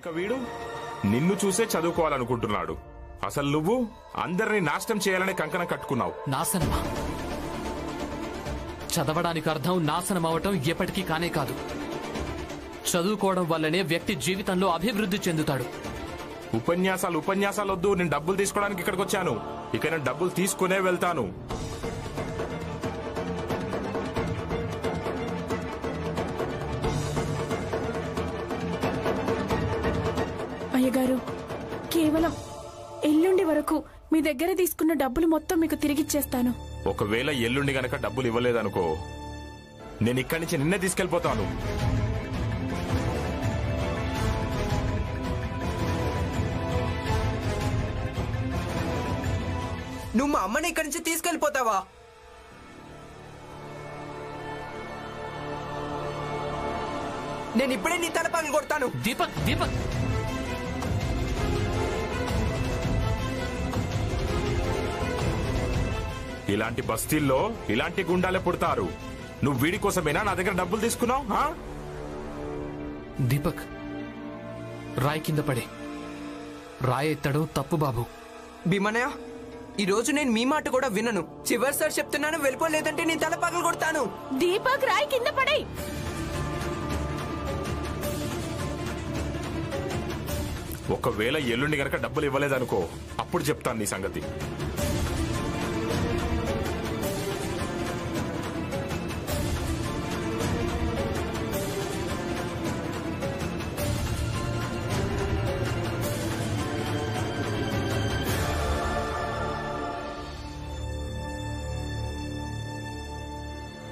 ఇక వీడు నిన్ను చూసే చదువుకోవాలనుకుంటున్నాడు. అసలు నువ్వు అందరినీ నాశనం చేయాలనే కంకణం కట్టుకున్నావు. నాశనమా? చదవడానికి అర్థం నాశనం అవటం ఎప్పటికీ కానే కాదు. చదువుకోవడం వల్లనే వ్యక్తి జీవితంలో అభివృద్ధి చెందుతాడు. ఉపన్యాసాలు వద్దు. నేను డబ్బులు తీసుకోవడానికి ఇక్కడికి వచ్చాను. ఇక నేను డబ్బులు తీసుకునే వెళ్తాను. అయ్యగారు, కేవలం ఎల్లుండి వరకు మీ దగ్గర తీసుకున్న డబ్బులు మొత్తం మీకు తిరిగిచ్చేస్తాను. ఒకవేళ ఎల్లుండి గనక డబ్బులు ఇవ్వలేదనుకో, నేను ఇక్కడి నుంచి నిన్నే తీసుకెళ్లిపోతాను. నువ్వు మా అమ్మని ఇక్కడి నుంచి తీసుకెళ్లిపోతావా? నేను ఇప్పుడే నీ తల పగలు కొడతాను. దీపక్, దీపక్, ఇలాంటి బస్తీల్లో ఇలాంటి గుండాలే పుడతారు. నువ్వు వీడి కోసమేనా నా దగ్గర డబ్బులు తీసుకున్నావు? దీపక్, రాయి కింద పడే రాయి ఎత్తడం తప్పు బాబు. భీమనయ్య, ఈ రోజు నేను మీ మాట కూడా వినను. చివరిసారి చెప్తున్నాను, వెళ్ళిపోలేదంటే నీ తల పగలు కొడతాను. దీపక్, రాయి కింద పడే. ఒకవేళ ఎల్లుండి గనక డబ్బులు ఇవ్వలేదనుకో, అప్పుడు చెప్తాను నీ సంగతి.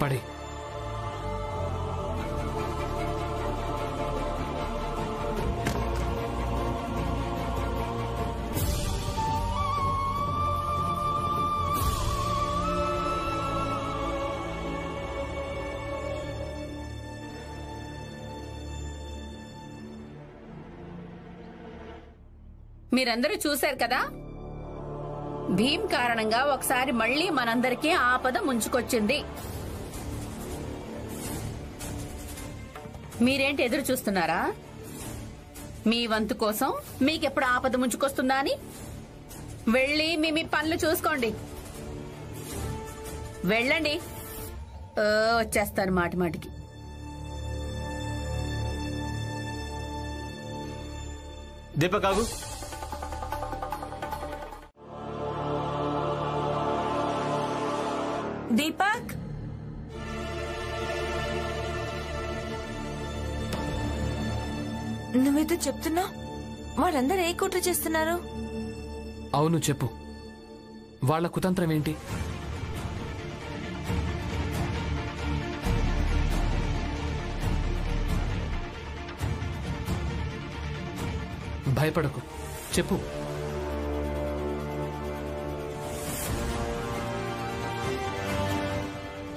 పడే. మీరందరూ చూశారు కదా, భీమ్ కారణంగా ఒకసారి మళ్లీ మనందరికీ ఆపద ముంచుకొచ్చింది. మీరేంటి ఎదురు చూస్తున్నారా? మీ వంతు కోసం మీకెప్పుడు ఆపద ముంచుకొస్తుందా అని వెళ్ళి మీ పనులు చూసుకోండి. వెళ్ళండి. వచ్చేస్తారు మాటి మాటికి. దీపక్ ఆగు. దీపక్, నువ్వేదో చెప్తున్నా? వాళ్ళందరూ ఏ కుట్ర చేస్తున్నారు? అవును, చెప్పు. వాళ్ళ కుతంత్రం ఏంటి? భయపడకు, చెప్పు.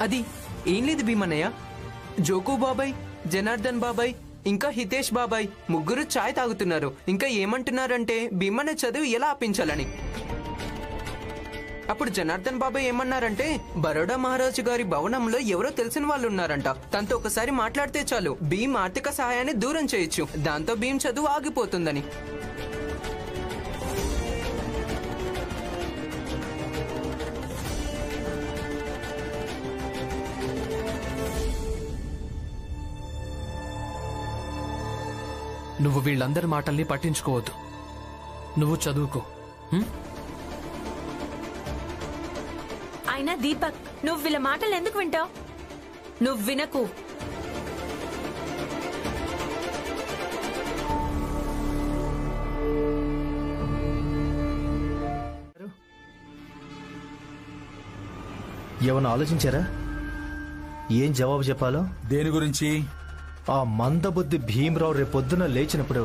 అది ఏం లేదు భీమన్నయ్య. జోకు బాబాయ్, జనార్దన్ బాబాయ్ ఇంకా హితేష్ బాబాయ్ ముగ్గురు చాయ్ తాగుతున్నారు. ఇంకా ఏమంటున్నారంటే భీమన్న చదువు ఎలా ఆపించాలని. అప్పుడు జనార్దన్ బాబాయ్ ఏమన్నారంటే, బరోడా మహారాజు గారి భవనంలో ఎవరో తెలిసిన వాళ్ళు ఉన్నారంట. తనతో ఒకసారి మాట్లాడితే చాలు భీమ్ ఆర్థిక సహాయాన్ని దూరం చేయొచ్చు. దాంతో భీమ్ చదువు ఆగిపోతుందని. నువ్వు వీళ్ళందరి మాటల్ని పట్టించుకోవద్దు. నువ్వు చదువుకో. అయినా దీపక్, నువ్వు వీళ్ళ మాటలు ఎందుకు వింటావు? నువ్వు వినకు. ఏమన్నా ఆలోచించారా? ఏం జవాబు చెప్పాలో? దేని గురించి? ఆ మందబుద్ధి భీమరావు రేపొద్దున లేచినప్పుడు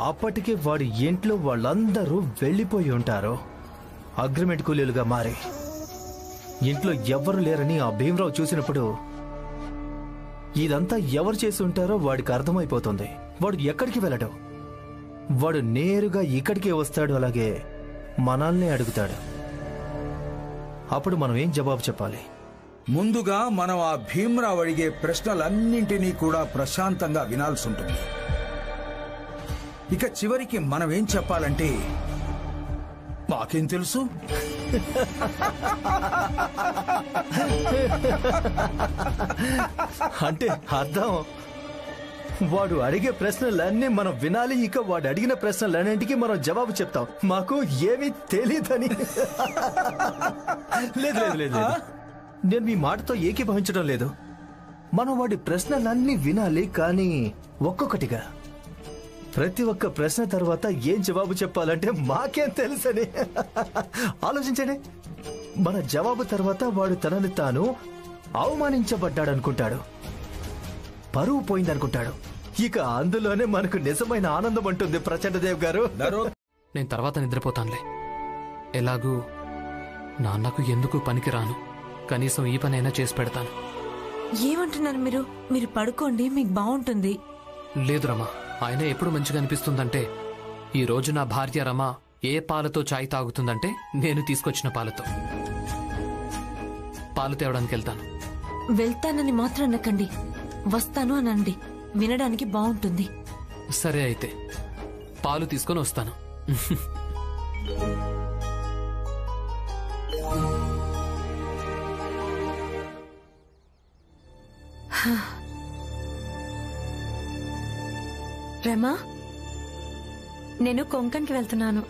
అప్పటికే వాడి ఇంట్లో వాళ్ళందరూ వెళ్లిపోయి ఉంటారు. అగ్రిమెంట్ కూలీలుగా మారి ఇంట్లో ఎవ్వరు లేరని ఆ భీమరావు చూసినప్పుడు ఇదంతా ఎవరు చేసి ఉంటారో వాడికి అర్థమైపోతుంది. వాడు ఎక్కడికి వెళ్ళడు. వాడు నేరుగా ఇక్కడికే వస్తాడు. అలాగే మనల్ని అడుగుతాడు. అప్పుడు మనం ఏం జవాబు చెప్పాలి? ముందుగా మనం ఆ భీమరావు అడిగే ప్రశ్నలన్నింటినీ కూడా ప్రశాంతంగా వినాల్సి ఉంటుంది. ఇక చివరికి మనం ఏం చెప్పాలంటే మాకేం తెలుసు? అంటే అర్థం వాడు అడిగే ప్రశ్నలన్నీ మనం వినాలి, ఇక వాడు అడిగిన ప్రశ్నలన్నింటికి మనం జవాబు చెప్తాం. మాకు ఏమీ తెలీదని. లేదు లేదు లేదు లేదు, నేను మీ మాటతో ఏకీభవించడం లేదు. మనం వాడి ప్రశ్నలన్నీ వినాలి, కానీ ఒక్కొక్కటిగా. ప్రతి ఒక్క ప్రశ్న తర్వాత ఏం జవాబు చెప్పాలంటే మాకేం తెలుసని. ఆలోచించండి. మన జవాబు తర్వాత వాడు తనని తాను అవమానించబడ్డాడనుకుంటాడు, పరువు పోయిందనుకుంటాడు. ఇక అందులోనే మనకు నిజమైన ఆనందం ఉంటుంది. ప్రచండదేవ్ గారు, నేను తర్వాత నిద్రపోతానులే. ఎలాగూ నాన్నకు ఎందుకు పనికిరాను, కనీసం ఈ పనైనా చేసి పెడతాను. ఏమంటున్నారు మీరు? మీరు పడుకోండి, మీకు బాగుంటుంది. లేదు రమా, ఆయన ఎప్పుడు మంచిగా అనిపిస్తుందంటే ఈ రోజు నా భార్య రమ ఏ పాలతో చాయ్ తాగుతుందంటే నేను తీసుకొచ్చిన పాలతో. పాలు తేవడానికి వెళ్తాను. వెళ్తానని మాత్రం అనకండి, వస్తాను అనండి, వినడానికి బాగుంటుంది. సరే అయితే పాలు తీసుకొని వస్తాను. రమా, నేను కొంకన్కి వెళ్తున్నాను.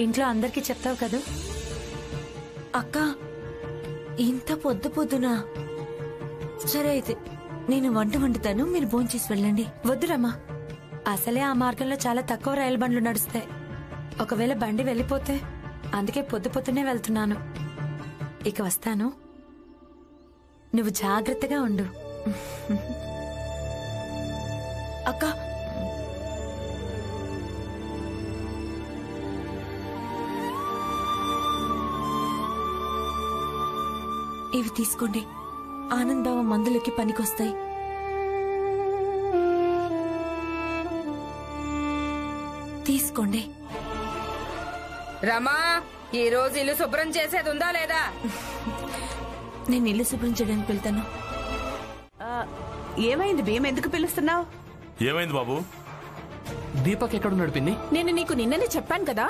ఇంట్లో అందరికీ చెప్తావు కదా? అక్క, ఇంత పొద్దు పొద్దునా? సరే అయితే నేను వంట వండుతాను, మీరు భోంచేసి వెళ్ళండి. వద్దు రమా, అసలే ఆ మార్గంలో చాలా తక్కువ రైలు బండ్లు నడుస్తాయి. ఒకవేళ బండి వెళ్ళిపోతే, అందుకే పొద్దు పొద్దునే వెళ్తున్నాను. ఇక వస్తాను, నువ్వు జాగ్రత్తగా ఉండు. అక్క, ఇవి తీసుకోండి, ఆనంద్ బావ మందులకి పనికొస్తాయి. తీసుకోండి. రమా, ఈ రోజు ఇల్లు శుభ్రం చేసేది ఉందా లేదా? నేను ఇల్లు శుభ్రం చేయడానికి వెళ్తాను. ఏమైంది భీమ్, ఎందుకు పిలుస్తున్నావు? ఏమైంది బాబు? దీపక్ ఎక్కడున్నాడు పిన్ని? నేను నీకు నిన్ననే చెప్పాను కదా,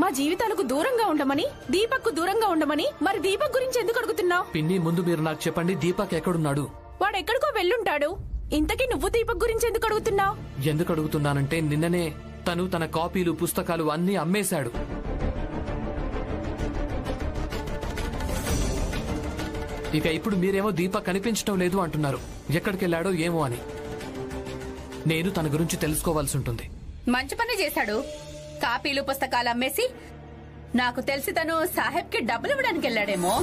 మా జీవితాలకు దూరంగా ఉండమని, దీపక్ దూరంగా ఉండమని. మరి దీపక్ గురించి ఎందుకు అడుగుతున్నావు? పిన్ని, ముందు మీరు నాకు చెప్పండి, దీపక్ ఎక్కడున్నాడు? వాడు ఎక్కడికో వెళ్ళుంటాడు. ఇంతకీ నువ్వు దీపక్ గురించి ఎందుకు అడుగుతున్నావు? ఎందుకు అడుగుతున్నానంటే నిన్ననే తను తన కాపీలు, పుస్తకాలు అన్నీ అమ్మేశాడు. ఇక ఇప్పుడు మీరేమో దీపక్ కనిపించడం లేదు అంటున్నారు. ఎక్కడికెళ్ళాడో ఏమో అని. నేను తన గురించి తెలుసుకోవాల్సి ఉంటుంది. మంచి పని చేశాడు. కాపీలు పుస్తకాలు అమ్మేసి, నాకు తెలిసి తను సాహెబ్ కి డబ్బులు ఇవ్వడానికి వెళ్ళాడేమో.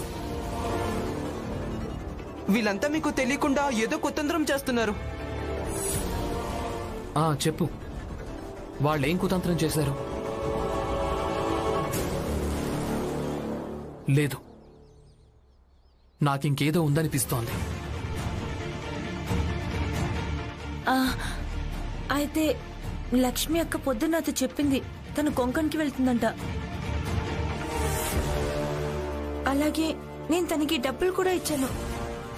వీళ్ళంతా మీకు తెలియకుండా ఏదో కుతంత్రం చేస్తున్నారు. చెప్పు, వాళ్ళేం కుతంత్రం చేశారు? లేదు, నాకింకేదో ఉందనిపిస్తోంది. అయితే లక్ష్మి అక్క పొద్దున్నతో చెప్పింది, తను కొంకన్కి వెళ్తుందంట. అలాగే నేను తనకి డబ్బులు కూడా ఇచ్చాను,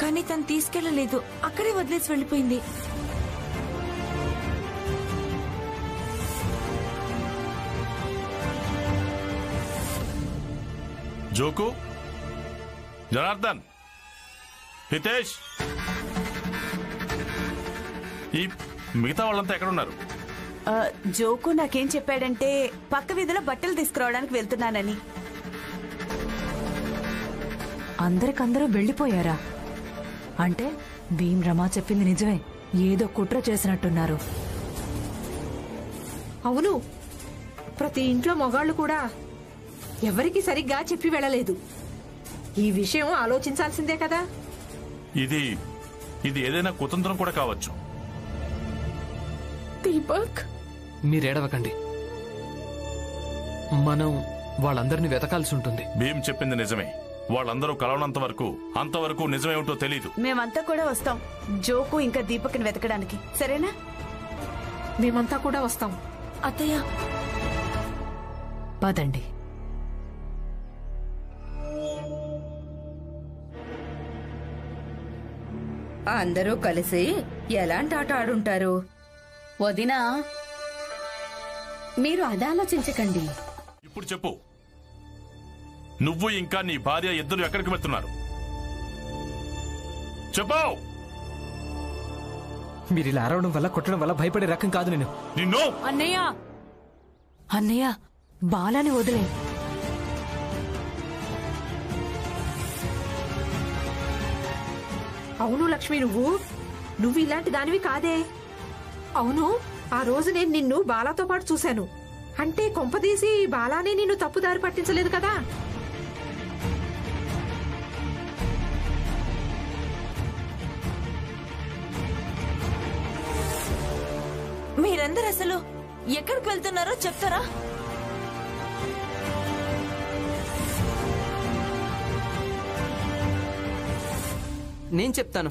కానీ తను తీసుకెళ్లలేదు, అక్కడే వదిలేసి వెళ్ళిపోయింది. జోకు, జనార్దన్, హితేష్, ఈ మిగతా వాళ్ళంతా ఎక్కడున్నారు? జోకు నాకేం చెప్పాడంటే పక్క వీధిలో బట్టలు తీసుకురావడానికి వెళ్తున్నానని. అందరికందరూ వెళ్లిపోయారా? అంటే భీమ్ రమా చెప్పింది నిజమే, ఏదో కుట్ర చేసినట్టున్నారు. అవును, ప్రతి ఇంట్లో మగాళ్లు కూడా ఎవరికి సరిగ్గా చెప్పి వెళ్ళలేదు. ఈ విషయం ఆలోచించాల్సిందే కదా. ఇది ఏదైనా కుతంత్రం కూడా కావచ్చు. దీపక్, మీరేడవకండి, మనం వాళ్ళందరినీ వెతకాల్సి ఉంటుంది. భీమ్ చెప్పింది నిజమే. వాళ్ళందరూ కలవనంత వరకు అంతవరకు నిజమేమిటో తెలీదు. మేమంతా కూడా వస్తాం జోకు ఇంకా దీపక్ని వెతకడానికి, సరేనా? మేమంతా కూడా వస్తాం. అత్తయ్య, పదండి. అందరూ కలిసి ఎలాంటి ఆట ఆడుంటారు? వదినా, మీరు అది ఆలోచించకండి. ఇప్పుడు చెప్పు, నువ్వు ఇంకా నీ భార్య ఇద్దరు ఎక్కడికి వెళ్తున్నారు? చెప్పు. మీరు ఇలా అరవడం వల్ల కొట్టడం వల్ల భయపడే రకం కాదు నేను. నిన్ను అన్నయ్య అన్నయ్య బాలాని వదిలే. అవును లక్ష్మి, నువ్వు ఇలాంటి దానివి కాదే. అవును, ఆ రోజు నేను నిన్ను బాలాతో పాటు చూశాను. అంటే కొంపదీసి బాలానే నిన్ను తప్పుదారి పట్టించలేదు కదా? మీరందరూ అసలు ఎక్కడికి వెళ్తున్నారో చెప్తారా? నేను చెప్తాను.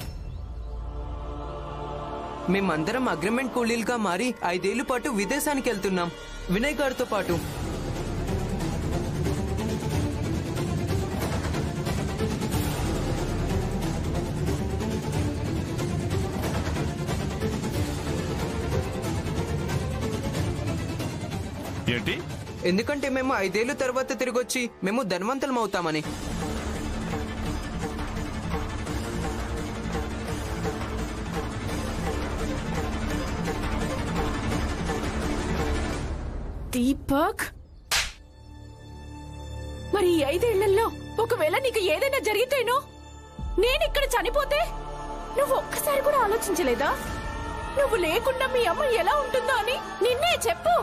మేమందరం అగ్రిమెంట్ కూలీలుగా మారి 5 ఏళ్ల పాటు విదేశానికి వెళ్తున్నాం వినయ్ గారితో పాటు. ఏంటి? ఎందుకంటే మేము 5 ఏళ్ల తర్వాత తిరిగొచ్చి మేము ధనవంతులం అవుతామని. దీపక్, మరి ఈ 5 ఏళ్లలో ఒకవేళ నీకు ఏదైనా జరిగితేనో, నేనిక్కడ చనిపోతే నువ్వు ఒక్కసారి కూడా ఆలోచించలేదా? నువ్వు లేకుండా మీ అమ్మ ఎలా ఉంటుందో అని. నిన్నే చెప్పు.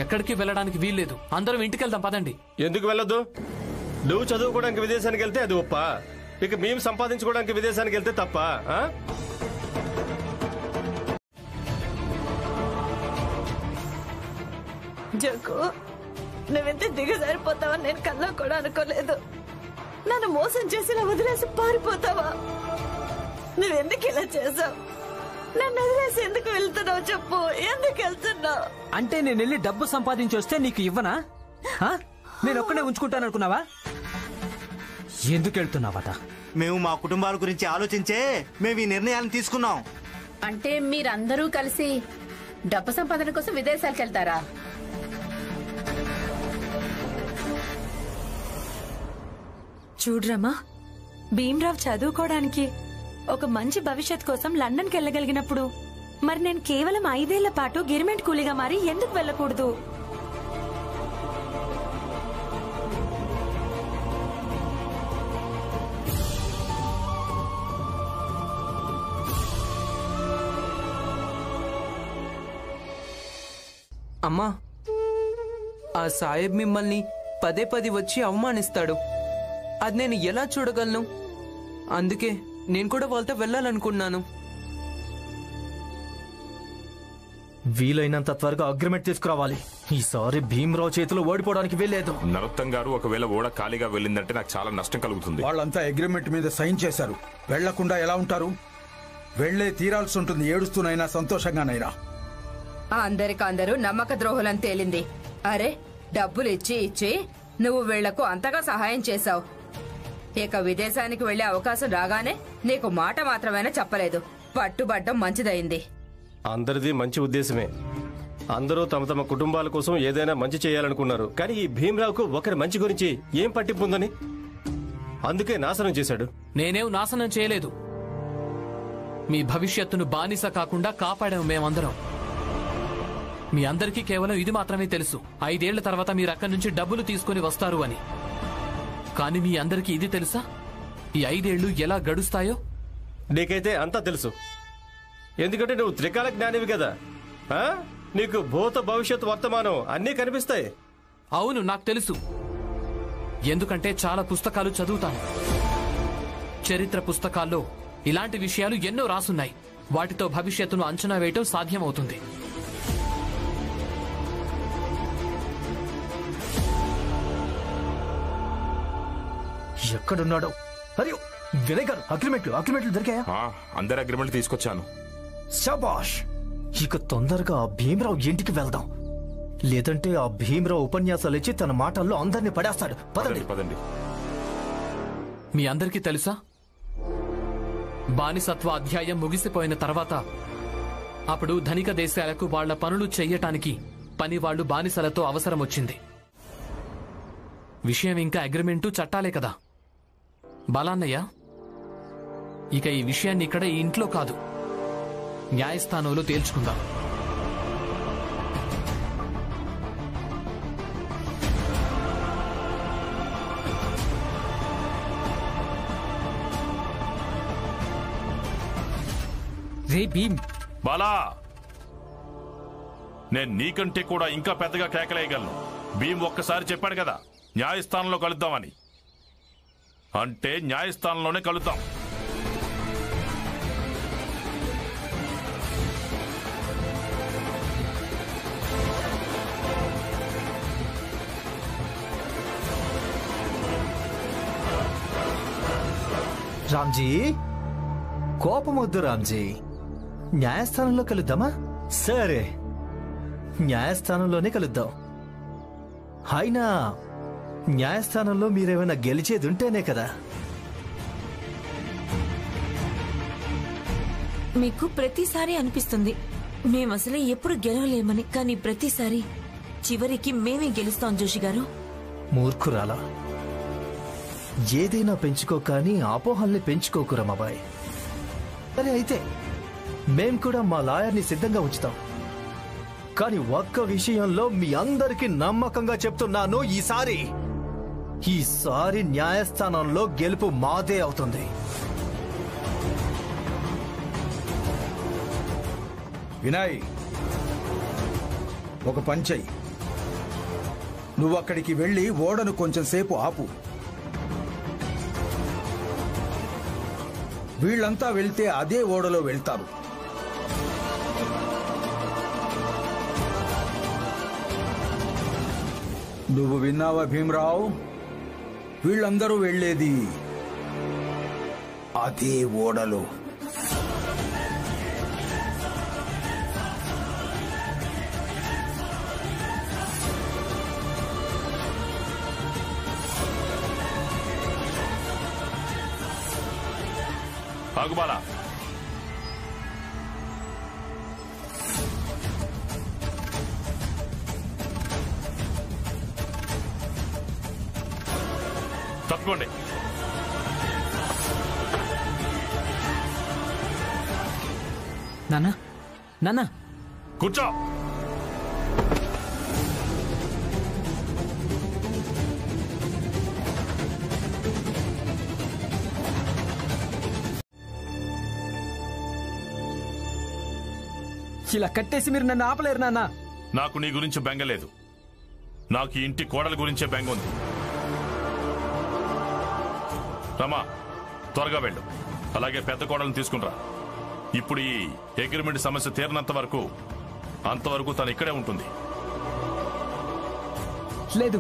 ఎక్కడికి వెళ్ళడానికి వీల్లేదు. అందరం ఇంటికి వెళ్దాం పదండి. ఎందుకు వెళ్ళొద్దు? నువ్వు చదువుకోవడానికి విదేశానికి వెళ్తే అది ఒప్ప, ఇక మేము సంపాదించుకోవడానికి విదేశానికి వెళ్తే తప్ప? జోకు, నువ్వెంత దిగజారిపోతావని నేను కల్లో కూడా అనుకోలేదు. నన్ను మోసం చేసి ఇలా వదిలేసి పారిపోతావా? నువ్వెందుకు ఇలా చేసావు? నన్ను వదిలేసి ఎందుకు వెళ్తున్నావు చెప్పు. ఎందుకు వెళ్తున్నావు? అంటే నేను వెళ్ళి డబ్బు సంపాదించి వస్తే నీకు ఇవ్వనా? నేను ఒక్కనే ఉంచుకుంటాను అనుకున్నావా? ఎందుకు వెళ్తున్నావట? మేము మా కుటుంబాల గురించి ఆలోచించే మేము ఈ నిర్ణయాన్ని తీసుకున్నాం. అంటే మీరందరూ కలిసి డబ్బు సంపాదన కోసం విదేశాలకు వెళ్తారా? చూడ్రమ్మా, భీమ్రావ్ చదువుకోవడానికి ఒక మంచి భవిష్యత్ కోసం లండన్కి వెళ్ళగలిగినప్పుడు మరి నేను కేవలం 5 ఏళ్ల పాటు గిరిమెంట్ కూలీగా మారి ఎందుకు వెళ్ళకూడదు? అమ్మా, ఆ సాహెబ్ మిమ్మల్ని పదే వచ్చి అవమానిస్తాడు. అది నేను ఎలా చూడగలను? అందుకే నేను కూడా వాళ్ళతో వెళ్ళాలనుకున్నాను. వీలైనంత త్వరగా అగ్రిమెంట్ తీసుకురావాలి. ఈసారి భీమరావు చేతిలో ఓడిపోవడానికి వీల్లేదు. నరోత్తం గారు, ఒకవేళ ఓడ ఖాళీగా వెళ్ళిందంటే నాకు చాలా నష్టం కలుగుతుంది. వాళ్ళంతా అగ్రిమెంట్ మీద సైన్ చేశారు. వెళ్లకుండా ఎలా ఉంటారు? వెళ్లే తీరాల్సి ఉంటుంది, ఏడుస్తూనైనా సంతోషంగానైనా. అందరికందరూ నమ్మక ద్రోహులని తేలింది. అరే, డబ్బులు ఇచ్చి నువ్వు వీళ్లకు అంతగా సహాయం చేశావు. ఇక విదేశానికి వెళ్లే అవకాశం రాగానే నీకు మాట మాత్రమైనా చెప్పలేదు. పట్టుబడ్డం మంచిదైంది. అందరిది మంచి ఉద్దేశమే. అందరూ తమ తమ కుటుంబాల కోసం ఏదైనా మంచి చేయాలనుకున్నారు. కానీ ఈ భీమరావుకు ఒకరి మంచి గురించి ఏం పట్టింపు ఉందని అందుకే నాశనం చేశాడు. నేనేం నాశనం చేయలేదు. మీ భవిష్యత్తును బానిస కాకుండా కాపాడాము మేమందరం. మీ అందరికీ కేవలం ఇది మాత్రమే తెలుసు, 5 ఏళ్ల తర్వాత మీరు అక్కడి నుంచి డబ్బులు తీసుకుని వస్తారు అని. కానీ మీ అందరికీ ఇది తెలుసా, ఈ 5 ఏళ్లు ఎలా గడుస్తాయో? నీకైతే అంతా తెలుసు, ఎందుకంటే నువ్వు త్రికాల జ్ఞానివి కదా. నీకు భూత భవిష్యత్ వర్తమానం అన్నీ కనిపిస్తాయి. అవును, నాకు తెలుసు. ఎందుకంటే చాలా పుస్తకాలు చదువుతాను. చరిత్ర పుస్తకాల్లో ఇలాంటి విషయాలు ఎన్నో రాసున్నాయి. వాటితో భవిష్యత్తును అంచనా వేయటం సాధ్యమవుతుంది. ఎక్కడున్నాడో? అరే వినయ్ గారు, అగ్రిమెంట్లు దొరికాయా? అందరి అగ్రిమెంట్ తీసుకొచ్చాను. శబాష్! ఇక తొందరగా ఆ భీమరావు ఇంటికి వెళ్దాం, లేదంటే ఆ భీమరావు ఉపన్యాసాలు ఇచ్చి తన మాటల్లో అందరినీ పడేస్తాడు. పదండి. మీ అందరికీ తెలుసా, బానిసత్వ అధ్యాయం ముగిసిపోయిన తర్వాత అప్పుడు ధనిక దేశాలకు వాళ్ల పనులు చెయ్యటానికి పని వాళ్లు బానిసలతో అవసరం వచ్చింది. విషయం ఇంకా అగ్రిమెంటు చట్టాలే కదా బాలాన్నయ్య. ఇక ఈ విషయాన్ని ఇక్కడ ఈ ఇంట్లో కాదు, న్యాయస్థానంలో తేల్చుకుందాం. రే భీమ్, బాలా, నేను నీకంటే కూడా ఇంకా పెద్దగా కేకలేయగలను. భీమ్ ఒక్కసారి చెప్పాడు కదా న్యాయస్థానంలో కలుద్దామని, అంటే న్యాయస్థానంలోనే కలుద్దాం. రామ్జీ, కోపం వద్దు రామ్జీ. న్యాయస్థానంలో కలుద్దామా? సరే, న్యాయస్థానంలోనే కలుద్దాం. అయినా న్యాయస్థానంలో మీరేమైనా గెలిచేది ఉంటేనే కదా. మీకు ప్రతిసారి అనిపిస్తుంది మేమసలే ఎప్పుడు గెలవలేమని, కానీ ప్రతిసారి చివరికి మేమే గెలుస్తాం జోషి గారు. మూర్ఖురాలా, ఏదైనా పెంచుకో కానీ అపోహల్ని పెంచుకోకు రమాబాయ్. సరే అయితే మేం కూడా మా లాయర్ని సిద్ధంగా ఉంచుతాం. కానీ ఒక్క విషయంలో మీ అందరికీ నమ్మకంగా చెప్తున్నాను, ఈసారి న్యాయస్థానంలో గెలుపు మాదే అవుతుంది. వినయ్, ఒక పంచై, నువ్వు అక్కడికి వెళ్ళి ఓడను కొంచెం సేపు ఆపు. వీళ్ళంతా వెళ్తే అదే ఓడలో వెళ్తారు. నువ్వు విన్నావా భీమరావు? వీళ్ళందరూ వెళ్లేది అదే ఓడలో. ఆగుబాలా, తప్పుకోండి. నాన్నా, నాన్నా, కూర్చో. ఇలా కట్టేసి మీరు నన్ను ఆపలేరు నాన్నా. నాకు నీ గురించి బెంగలేదు, నాకు ఈ ఇంటి కోడల గురించే బెంగ ఉంది. రమా, త్వరగా వెళ్ళు. అలాగే పెద్ద కోడలను తీసుకునిరా. ఇప్పుడు ఈ అగ్రిమెంట్ సమస్య తీరినంత వరకు అంతవరకు తను ఇక్కడే ఉంటుంది. లేదు,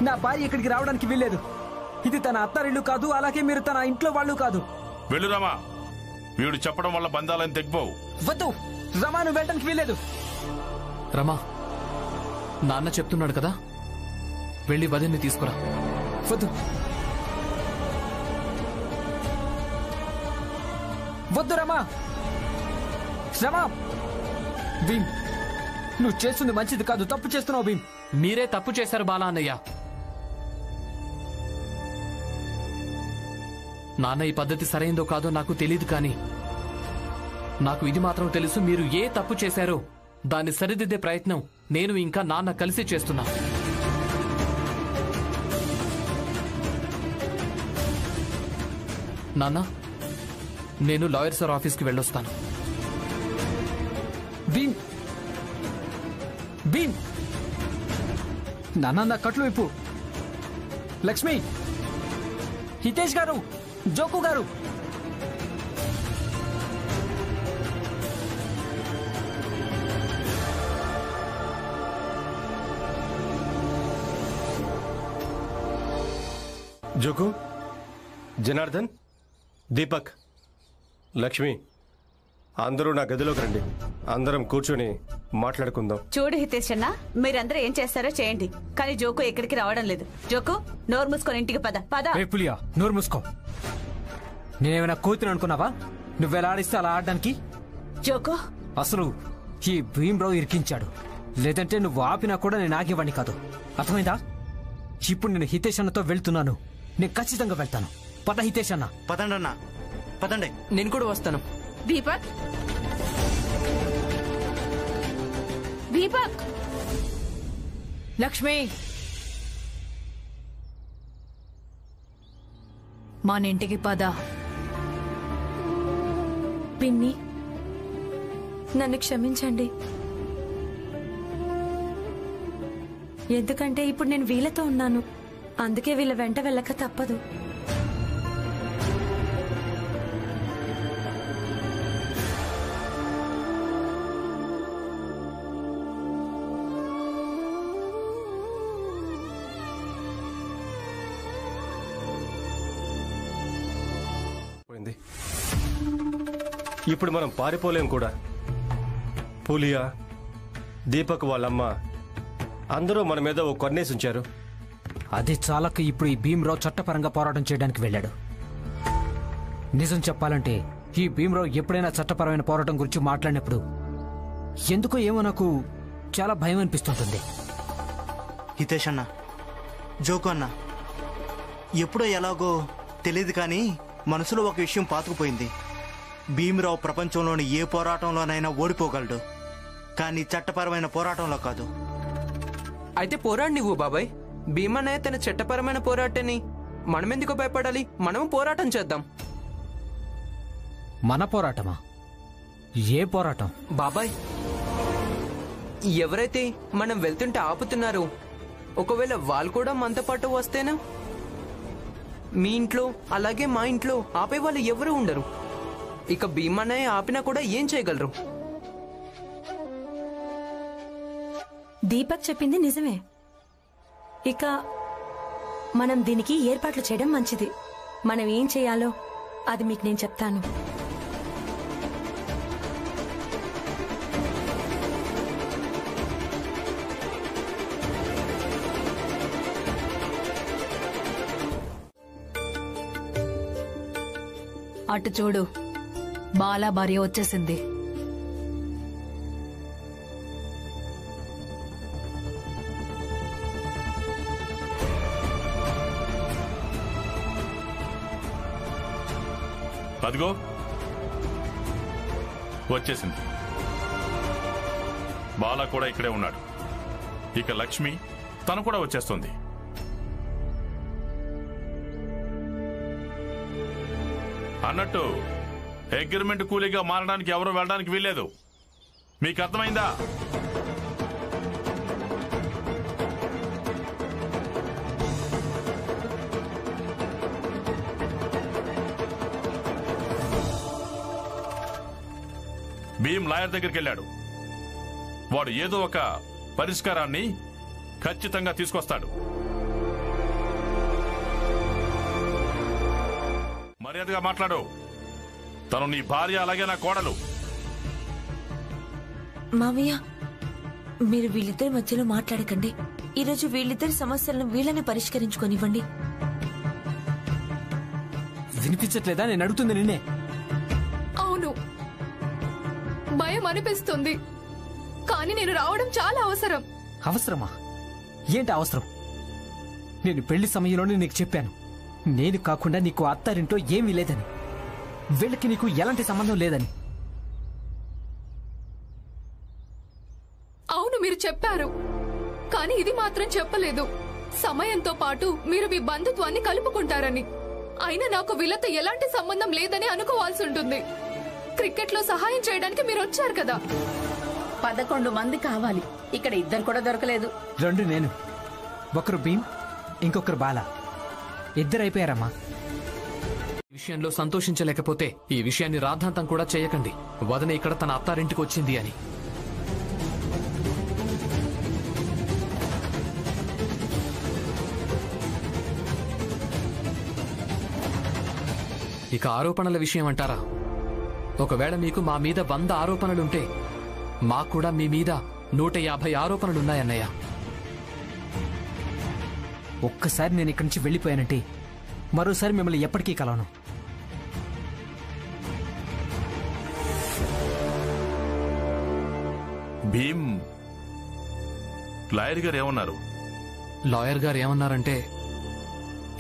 నా భార్య ఇక్కడికి రావడానికి వీల్లేదు. ఇది తన అత్తారిల్లు కాదు, అలాగే మీరు తన ఇంట్లో వాళ్ళు కాదు. వెళ్ళు రమా, వీడు చెప్పడం వల్ల బంధాలని తెగిపోవు. వద్దు రమా, నువ్వు వెళ్ళడానికి వీల్లేదు. రమా, నాన్న చెప్తున్నాడు కదా, వెళ్ళి వదిన్ని తీసుకురా. వద్దు వద్దు రమా, రమా. భీమ్, నువ్వు చేస్తుంది మంచిది కాదు, తప్పు చేస్తున్నావు భీమ్. మీరే తప్పు చేశారు బాలా అన్నయ్య. నాన్న ఈ పద్ధతి సరైందో కాదో నాకు తెలియదు, కానీ నాకు ఇది మాత్రం తెలుసు, మీరు ఏ తప్పు చేశారో దాన్ని సరిదిద్దే ప్రయత్నం నేను ఇంకా నాన్న కలిసి చేస్తున్నా. నాన్న, నేను లాయర్ సార్ ఆఫీస్కి వెళ్ళొస్తాను. భీమ్, భీమ్, నాన్న కట్లు ఇప్పు. లక్ష్మి, హితేష్ గారు, జోకు గారు, జోకు, జనార్దన్, దీపక్, లక్ష్మి, అందరూ నా గదిలోకి రండి. అందరం కూర్చొని మాట్లాడుకుందాం. చూడు హితేష్ అన్న, మీరందరూ ఏం చేస్తారో చేయండి, కానీ జోకు ఎక్కడికి రావడం లేదు. జోకు, నోరు మూసుకొని ఇంటికి పద. ఏ పులియా, నోరు మూసుకో. నేనేమైనా కూతురు అనుకున్నావా? నువ్వెలా ఆడిస్తే అలా ఆడడానికి? జోకు, అసలు ఈ భీమ్రావు ఇరికించాడు. లేదంటే నువ్వు ఆపినా కూడా నేను ఆగేవాడిని కాదు. అర్థమైందా? ఇప్పుడు నేను హితేష్ అన్నతో వెళ్తున్నాను. నేను ఖచ్చితంగా వెళ్తాను. పద హితేష్ అన్న. పదండి అన్న, పదండి. నేను కూడా వస్తాను. దీపక్, దీపక్, లక్ష్మి, మానింటికి పద. పిన్ని, నన్ను క్షమించండి. ఎందుకంటే ఇప్పుడు నేను వీళ్ళతో ఉన్నాను. అందుకే వీళ్ళ వెంట వెళ్ళక తప్పదు. ఇప్పుడు మనం పారిపోలేం కూడా. పులియా, దీపక్ వాళ్ళమ్మ అందరూ మన మీద ఓ కన్నేసి ఉంచారు. అది చాలక ఇప్పుడు ఈ భీమ్రావు చట్టపరంగా పోరాటం చేయడానికి వెళ్ళాడు. నిజం చెప్పాలంటే ఈ భీమ్రావు ఎప్పుడైనా చట్టపరమైన పోరాటం గురించి మాట్లాడినప్పుడు ఎందుకో ఏమో నాకు చాలా భయం అనిపిస్తుంటుంది. హితేష్ అన్న, జోకు అన్న, ఎప్పుడో ఎలాగో తెలియదు కానీ మనసులో ఒక విషయం పాతుకుపోయింది. భీమ్రావు ప్రపంచంలోని ఏ పోరాటంలోనైనా ఓడిపోగలడు, కానీ చట్టపరమైన పోరాటంలో కాదు. అయితే పోరాడు నువ్వు బాబాయ్. భీమన్నయ్య తన చట్టపరమైన పోరాటాన్ని మనమెందుకు భయపడాలి? మనము పోరాటం చేద్దాం. మన పోరాటమా? ఏ పోరాటం? బాబాయ్, ఎవరైతే మనం వెళ్తుంటే ఆపుతున్నారో ఒకవేళ వాళ్ళు కూడా మనతో పాటు వస్తేనా? మీ ఇంట్లో అలాగే మా ఇంట్లో ఆపే వాళ్ళు ఎవరు ఉండరు. ఇక భీమన్నయ్య ఆపినా కూడా ఏం చేయగలరు? దీపక్ చెప్పింది నిజమే. ఇక మనం దీనికి ఏర్పాట్లు చేయడం మంచిది. మనం ఏం చేయాలో అది మీకు నేను చెప్తాను. అటు చూడు, బాలా భార్య వచ్చేసింది. అదిగో వచ్చేసింది. బాలా కూడా ఇక్కడే ఉన్నాడు. ఇక లక్ష్మి తను కూడా వచ్చేస్తుంది. అన్నట్టు అగ్రిమెంట్ కూలీగా మారడానికి ఎవరు వెళ్ళడానికి వీల్లేదు. మీకు అర్థమైందా? భీమ్ లాయర్ దగ్గరికి వెళ్ళాడు. వాడు ఏదో ఒక పరిష్కారాన్ని ఖచ్చితంగా తీసుకొస్తాడు. మర్యాదగా మాట్లాడు. తను నీ భార్య, అలాగే నా కోడలు. మామయ్య, మీరు వీళ్ళిద్దరి మధ్యలో మాట్లాడకండి. ఈరోజు వీళ్ళిద్దరి సమస్యలను వీళ్ళని పరిష్కరించుకొనివ్వండి. వినిపించట్లేదా? నేను అడుగుతుంది నిన్నే. అవును, భయం అనిపిస్తుంది, కానీ నేను రావడం చాలా అవసరం. అవసరమా? ఏంటి అవసరం? నేను పెళ్లి సమయంలోనే నీకు చెప్పాను, నేను కాకుండా నీకు అత్తారింట్లో ఏమీ లేదని, వీళ్ళకి నీకు ఎలాంటి సంబంధం లేదని. అవును, మీరు చెప్పారు, కానీ ఇది మాత్రం చెప్పలేదు. సమయంతో పాటు మీరు మీ బంధుత్వాన్ని కలుపుకుంటారని. అయినా నాకు వీళ్ళతో ఎలాంటి సంబంధం లేదని అనుకోవాల్సి ఉంటుంది. క్రికెట్ లో సహాయం చేయడానికి మీరు వచ్చారు కదా. 11 మంది కావాలి, ఇక్కడ ఇద్దరు కూడా దొరకలేదు. 2 నేను, ఒకరు భీమ్, ఇంకొకరు బాల. 2 అయిపోయారమ్మా. ఈ విషయంలో సంతోషించలేకపోతే ఈ విషయాన్ని రాద్ధాంతం కూడా చేయకండి. వదన ఇక్కడ తన అత్తారింటికి వచ్చింది అని. ఇక ఆరోపణల విషయం అంటారా? ఒకవేళ మీకు మా మీద 100 ఆరోపణలుంటే మాకు కూడా మీ మీద 150 ఆరోపణలున్నాయన్నయ్య. ఒక్కసారి నేను ఇక్కడి నుంచి వెళ్ళిపోయానంటే మరోసారి మిమ్మల్ని ఎప్పటికీ కలవను. భీమ్ లాయర్ గారు ఏమన్నారు? లాయర్ గారు ఏమన్నారంటే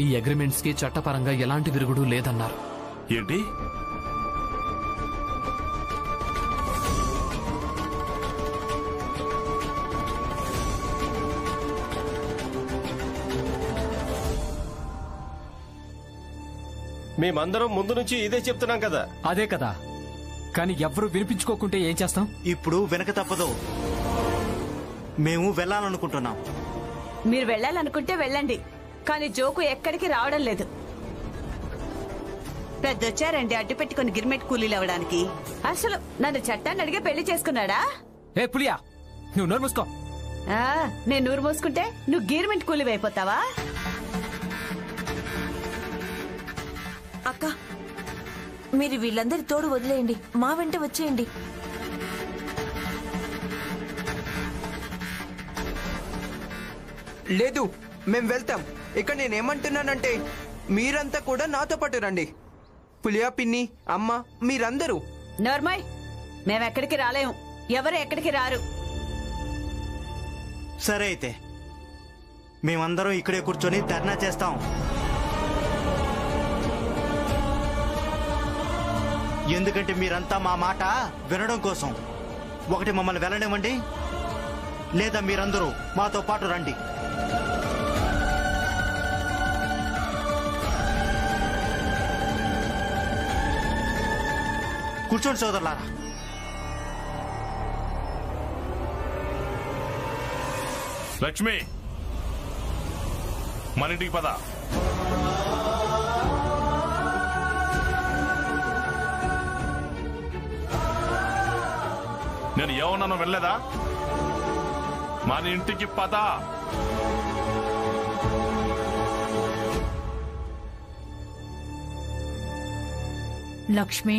ఈ అగ్రిమెంట్స్ కి చట్టపరంగా ఎలాంటి విరుగుడు లేదన్నారు. ఏంటి? మేమందరం ముందు నుంచి ఇదే చెప్తున్నాం కదా. అదే కదా, కానీ ఎవ్వరూ వినిపించుకోకుంటే ఏం చేస్తాం? ఇప్పుడు వెనక తప్పదు. మేము వెళ్ళాలనుకుంటున్నాం. మీరు వెళ్ళాలనుకుంటే వెళ్ళండి, కానీ జోకు ఎక్కడికి రావడం లేదు. పెద్దొచ్చారండి అడ్డు పెట్టుకుని గిర్మెట్ కూలీలు అవ్వడానికి. అసలు నన్ను చట్టాన్ని అడిగే పెళ్లి చేసుకున్నాడా? ఏ పులియా, నువ్వు నోరు మూసుకో. నేను నూరు మూసుకుంటే నువ్వు గిర్మెట్ కూలీవి అయిపోతావా? అక్క, మీరు వీళ్ళందరి తోడు వదిలేయండి, మా వెంట వచ్చేయండి. లేదు, మేం వెళ్తాం. ఇక నేనేమంటున్నానంటే మీరంతా కూడా నాతో పాటు రండి. పులియా, పిన్ని, అమ్మ, మీరందరూ. నోర్మయ్, మేమెక్కడికి రాలేము, ఎవరు ఎక్కడికి రారు. సరే అయితే మేమందరం ఇక్కడే కూర్చొని ధర్నా చేస్తాం. ఎందుకంటే మీరంతా మా మాట వినడం కోసం. ఒకటి మమ్మల్ని వెళ్ళనివ్వండి, లేదా మీరందరూ మాతో పాటు రండి. కూర్చోండి సోదరులారా. లక్ష్మి, మన ఇంటికి పద. నేను ఏమన్నానో వెళ్ళలేదా? మన ఇంటికి పద. లక్ష్మి,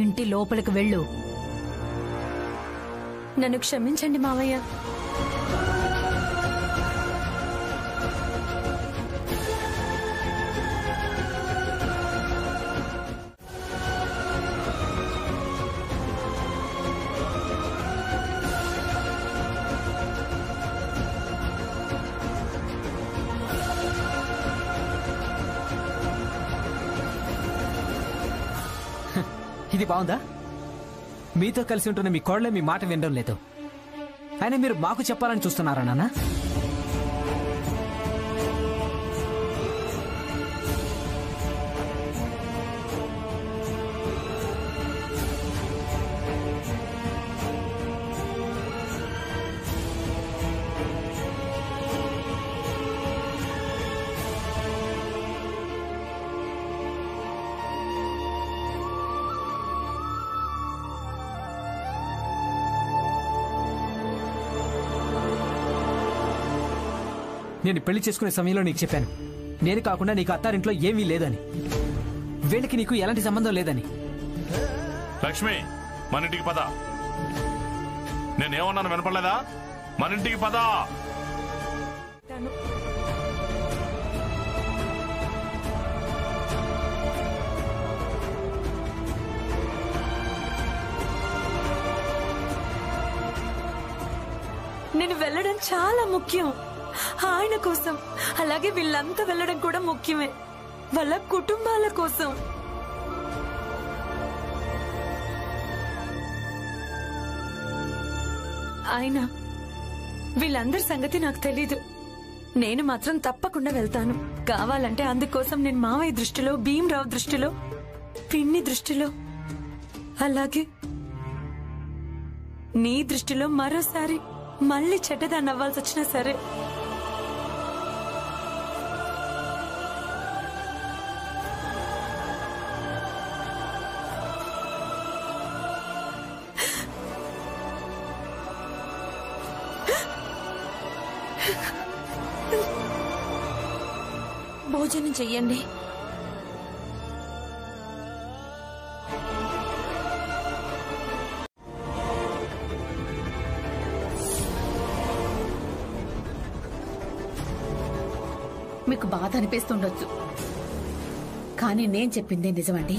ఇంటి లోపలికి వెళ్ళు. నన్ను క్షమించండి మావయ్య. ఇది బాగుందా? మీతో కలిసి ఉంటున్న మీ కోడలే మీ మాట వినడం లేదు. అయినా మీరు మాకు చెప్పాలని చూస్తున్నారా నాన్న? నేను పెళ్లి చేసుకునే సమయంలో నీకు చెప్పాను, నేను కాకుండా నీకు అత్తారింట్లో ఏమీ లేదని, వీళ్ళకి నీకు ఎలాంటి సంబంధం లేదని. లక్ష్మి, మన ఇంటికి పద. నేనేమన్నాను వినపడలేదా? మన ఇంటికి పద. నేను వెళ్ళడం చాలా ముఖ్యం ఆయన కోసం. అలాగే వీళ్ళంతా వెళ్ళడం కూడా ముఖ్యమే, వాళ్ళ కుటుంబాల కోసం. ఆయన వీళ్ళందరి సంగతి నాకు తెలీదు. నేను మాత్రం తప్పకుండా వెళ్తాను. కావాలంటే అందుకోసం నేను మావయ్య దృష్టిలో, భీమరావు దృష్టిలో, పిన్ని దృష్టిలో, అలాగే నీ దృష్టిలో మరోసారి మళ్ళీ చెడ్డదాన్ని అవ్వాల్సి వచ్చినా సరే. భోజనం చెయ్యండి. మీకు బాధ అనిపిస్తుండొచ్చు, కానీ నేను చెప్పిందే నిజమండి.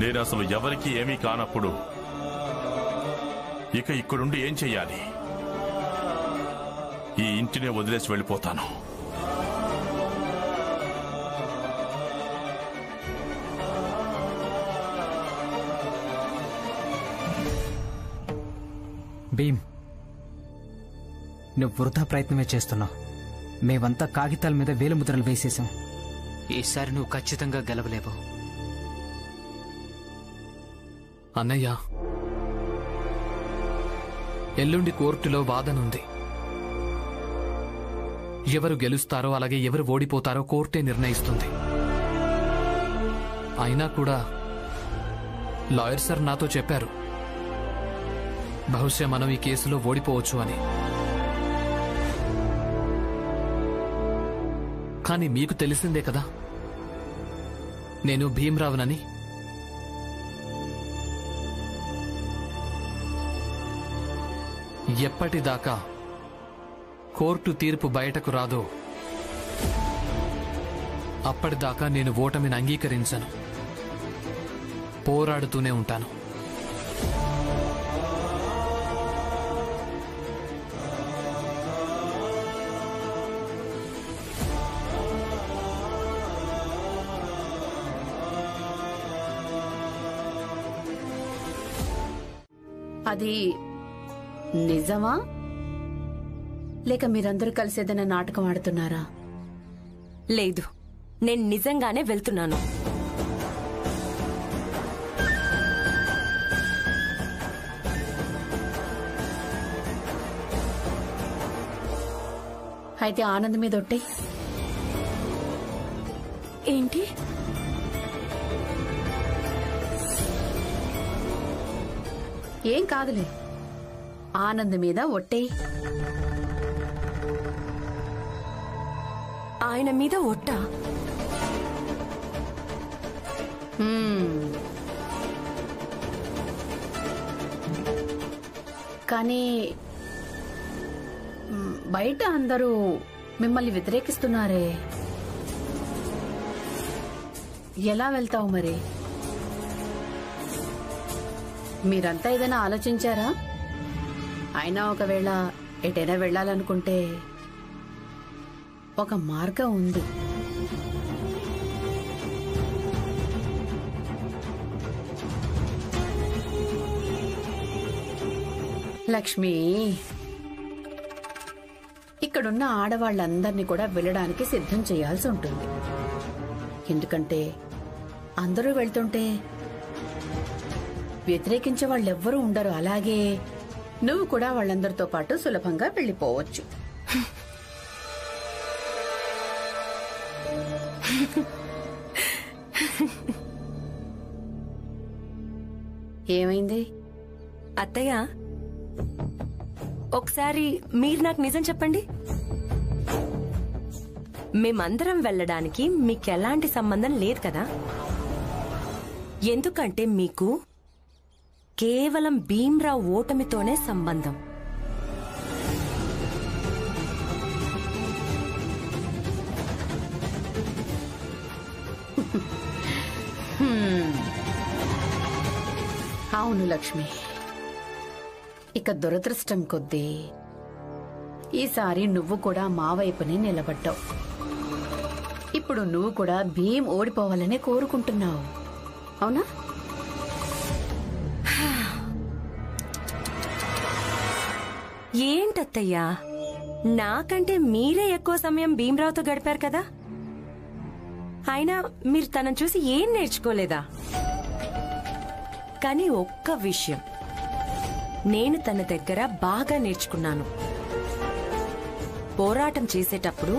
నేను అసలు ఎవరికీ ఏమీ కానప్పుడు ఇక ఇక్కడుండి ఏం చెయ్యాలి? ఈ ఇంటినే వదిలేసి వెళ్ళిపోతాను. భీమ్, నువ్వు వృధా ప్రయత్నమే చేస్తున్నావు. మేమంతా కాగితాల మీద వేలుముద్రలు వేసేసాం. ఈసారి నువ్వు ఖచ్చితంగా గెలవలేవు. అన్నయ్య, ఎల్లుండి కోర్టులో వాదనుంది. ఎవరు గెలుస్తారో అలాగే ఎవరు ఓడిపోతారో కోర్టే నిర్ణయిస్తుంది. అయినా కూడా లాయర్ సార్ నాతో చెప్పారు, బహుశా మనం ఈ కేసులో ఓడిపోవచ్చు అని. కానీ మీకు తెలిసిందే కదా నేను భీమ్రావునని. ఎప్పటిదాకా కోర్టు తీర్పు బయటకు రాదో అప్పటిదాకా నేను ఓటమిని అంగీకరించను. పోరాడుతూనే ఉంటాను. అది నిజమా లేక మీరందరూ కలిసి ఏదైనా నాటకం ఆడుతున్నారా? లేదు, నేను నిజంగానే వెళ్తున్నాను. అయితే ఆనంద్ మీద ఒట్టే. ఏంటి? ఏం కాదులే, ఆనంద్ మీద ఒట్టే. ఆయన మీద ఒట్టా? కానీ బయట అందరూ మిమ్మల్ని వ్యతిరేకిస్తున్నారే, ఎలా వెళ్తావు మరి? మీరంతా ఏదైనా ఆలోచించారా? అయినా ఒకవేళ ఎటైనా వెళ్ళాలనుకుంటే ఒక మార్గం ఉంది. లక్ష్మి, ఇక్కడున్న ఆడవాళ్ళందరినీ కూడా వెళ్ళడానికి సిద్ధం చేయాల్సి ఉంటుంది. ఎందుకంటే అందరూ వెళ్తుంటే వ్యతిరేకించే వాళ్ళెవ్వరూ ఉండరు. అలాగే నువ్వు కూడా వాళ్ళందరితో పాటు సులభంగా వెళ్ళిపోవచ్చు. ఏమైంది అత్తయ్య? ఒకసారి మీరు నాకు నిజం చెప్పండి. మేమందరం వెళ్ళడానికి మీకెలాంటి సంబంధం లేదు కదా? ఎందుకంటే మీకు కేవలం భీమ్రావు ఓటమితోనే సంబంధం. అవును లక్ష్మి, ఇక దురదృష్టం కొద్దీ ఈసారి నువ్వు కూడా మా వైపునే నిలబడ్డావు. ఇప్పుడు నువ్వు కూడా భీమ్ ఓడిపోవాలనే కోరుకుంటున్నావు, అవునా? ఏంటత్తయ్యా, నాకంటే మీరే ఎక్కువ సమయం భీమ్రావుతో గడిపారు కదా? అయినా మీరు తనను చూసి ఏం నేర్చుకోలేదా? కానీ ఒక్క విషయం నేను తన దగ్గర బాగా నేర్చుకున్నాను. పోరాటం చేసేటప్పుడు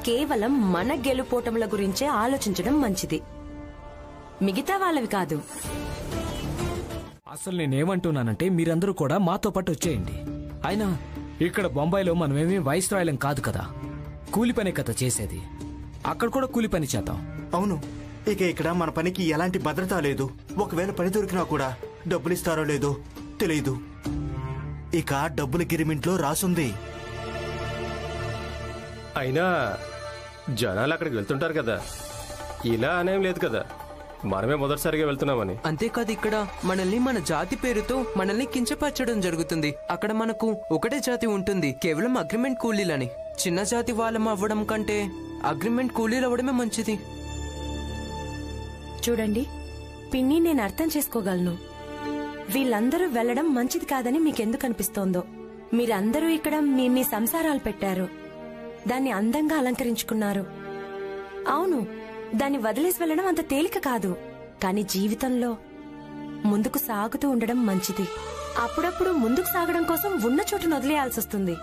కేవలం మన గెలుపోటముల గురించే ఆలోచించడం మంచిది, మిగతా వాళ్ళవి కాదు. అసలు నేనేమంటున్నానంటే మీరందరూ కూడా మాతో పాటు వచ్చేయండి. అయినా ఇక్కడ బొంబాయిలో మనమేమీ వైస్రాయలం కాదు కదా, కూలి పనే కదా చేసేది. అక్కడ కూడా కూలి పని చేద్దాం. అవును, ఇక ఇక్కడ మన పనికి ఎలాంటి భద్రత లేదు. ఒకవేళ పని దొరికినా కూడా డబ్బులిస్తారో లేదో తెలీదు. ఇక డబ్బుల గిరిమింట్లో రాసుంది. అయినా జనాలు అక్కడికి వెళ్తుంటారు కదా, ఇలా అనేం లేదు కదా. మనమే మొదటిసారిగా వెళ్తున్నామని. అంతేకాదు ఇక్కడ మనల్ని మన జాతి పేరుతో మనల్ని కించపరచడం జరుగుతుంది. అక్కడ మనకు ఒకటే జాతి ఉంటుంది, కేవలం అగ్రిమెంట్ కూలీలని. చిన్న జాతి వాళ్ళం అవ్వడం కంటే అగ్రిమెంట్ కూలీలు అవ్వడమే మంచిది. చూడండి పిన్ని, నేను అర్థం చేసుకోగలను. వీళ్ళందరూ వెళ్లడం మంచిది కాదని మీకెందుకు అనిపిస్తోందో. మీరందరూ ఇక్కడ మీ సంసారాలు పెట్టారు, దాన్ని అందంగా అలంకరించుకున్నారు. అవును, దాన్ని వదిలేసి వెళ్లడం అంత తేలిక కాదు. కానీ జీవితంలో ముందుకు సాగుతూ ఉండడం మంచిది. అప్పుడప్పుడు ముందుకు సాగడం కోసం ఉన్న చోటును వదిలేయాల్సి వస్తుంది.